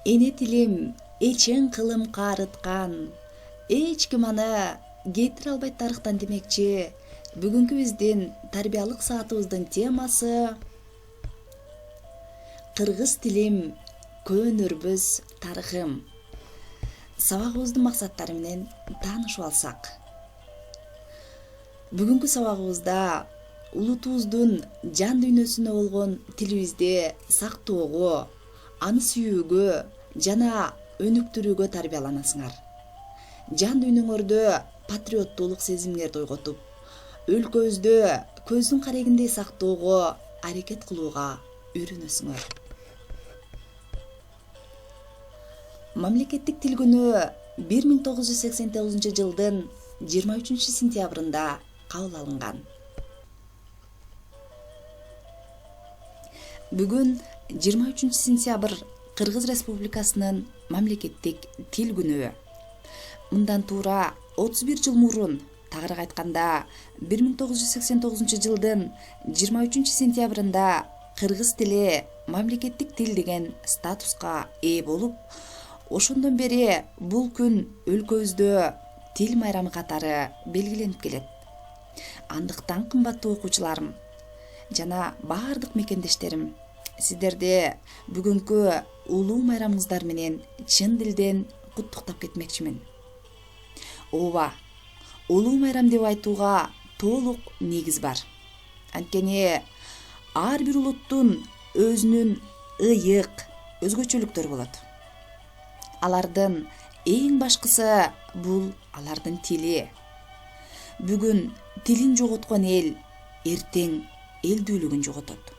Эне тилим эчең кылым каарыткан. Эч ким аны кетире албайт тарыхтан демекчи. Бүгүнкү биздин тарбиялык саатыбыздын темасы кыргыз тилим көөнөрбөс тарыхым. Сабагыбыздын максаттары менен таанышып алсак. Бүгүнкү сабагыбызда улутубуздун жан дүйнөсүнө болгон тилибизди сактоого, аны сүйүүгө жана өнүктүрүүгө тарбияланасыңар. Жан дүйнөңөрдө патриоттуулук сезимдерди ойготуп, өлкөбүздө көздүн карегиндей сактоого аракет кылууга үйрөнөсүңөр. Мамлекеттик тил күнү 1989 жылдын 23 сентябрында кабыл алынган. Бүгүн 23 сентябрь Кыргыз Республикасынын мамлекеттик тил күнү. Мындан туура 31 жыл мурун, тагыраак айтканда 1989 жылдын 23 сентябрында кыргыз тили мамлекеттик тил деген статуска ээ болуп, ошондон бери бул күн өлкөбүздө тил майрамы катары белгиленип келет. Андыктан кымбаттуу окуучуларым жана баардык мекендештерим, сиздерди бүгүнкү улуу майрамыңыздар менен чын дилден куттуктап кетмекчимин. Ооба, улуу майрам деп айтууга толук негиз бар. Анткени ар бир улуттун өзүнүн ыйык өзгөчөлүктөрү болот. Алардын эң башкысы бул алардын тили. Бүгүн тилин жоготкон эл эртең элдүүлүгүн жоготот.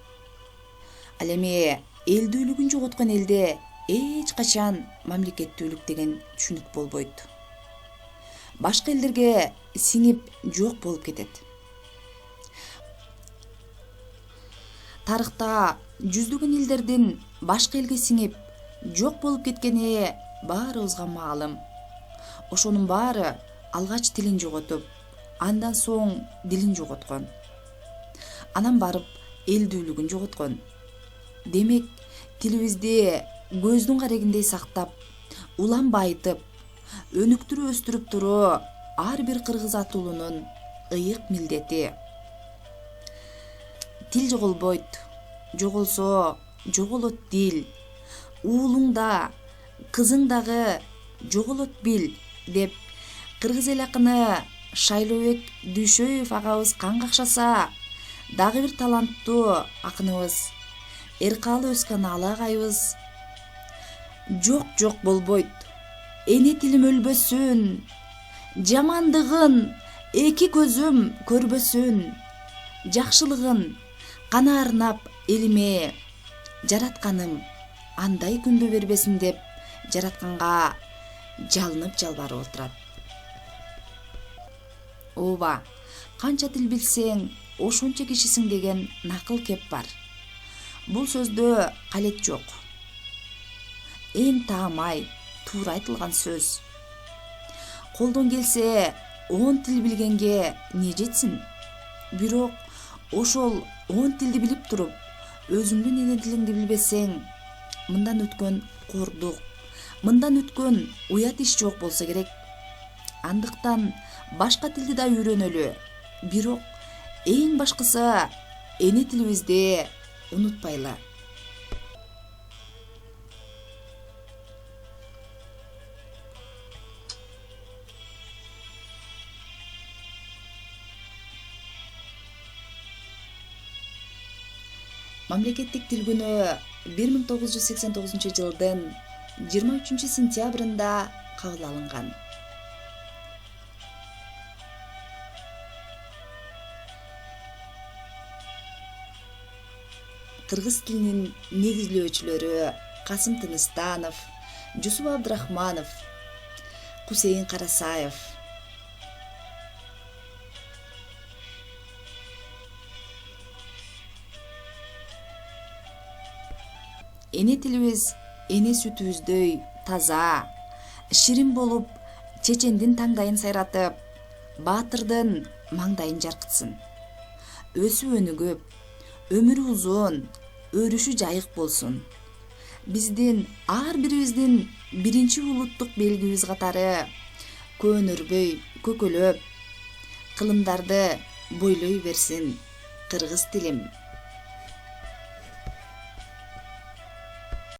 Ал эми элдүүлүгүн жоготкон элде эч качан мамлекеттүүлүк деген түшүнүк болбойт. Башка элдерге сиңип жок болуп кетет. Тарыхта жүздөгөн элдердин башка элге сиңип жок болуп кеткени баарыбызга маалым. Ошонун баары алгач тилин жоготуп, андан соң дилин жоготкон. Анан барып элдүүлүгүн жоготкон. Демек, тилибизди көздүн карегиндей сактап, улам байытып, өнүктүрүп өстүрүп туруу ар бир кыргыз атуулунун ыйык милдети. Тил жоголбойт, жоголсо жоголот дил. Уулуң да, кызың дагы жоголот бил деп кыргыз эл акыны Шайлообек Дүйшөев агабыз кан какшаса, дагы бир таланттуу акыныбыз Эркалы Өзканалы агайыбыз жок болбойт, эне тилим өлбөсүн, жамандыгын эки көзүм көрбөсүн, жакшылыгын кана арнап элиме, жаратканым андай күндө бербесин деп жаратканга жалынып жалбарып отурат. Ооба, канча тил билсең, ошончо кишисиң деген накыл кеп бар. Бул сөздө калет жок. Эң таамай, туура айтылган сөз. Колдон келсе 10 тил билгенге не жетсин? Бирок ошол 10 тилди билип туруп, өзүңдүн эне тилиңди билбесең, мындан өткөн кордук, мындан өткөн уят иш жок болсо керек. Андыктан башка тилди да үйрөнөлү. Бирок эң башкысы эне тилибизди унутпайлы. Мамлекеттик тил күнү 1989 жылдын 23 сентябрында кабыл алынган. Кыргыз тилинин негизлөөчүлөрү Касым Тыныстанов, Жусуп Абдрахманов, Кусейин Карасаев. Эне тилибиз эне сүтүбүздөй таза, ширин болуп, чечендин таңдайын сайратып, баатырдын маңдайын жаркытсын. Өсүп өнүгүп, өмүрү узун, өрүшү жайык болсун. биздин ар бирибиздин биринчи улуттук белгибиз катары көөнөрбөй, көкөлөп, кылымдарды бойлой берсин кыргыз тилим.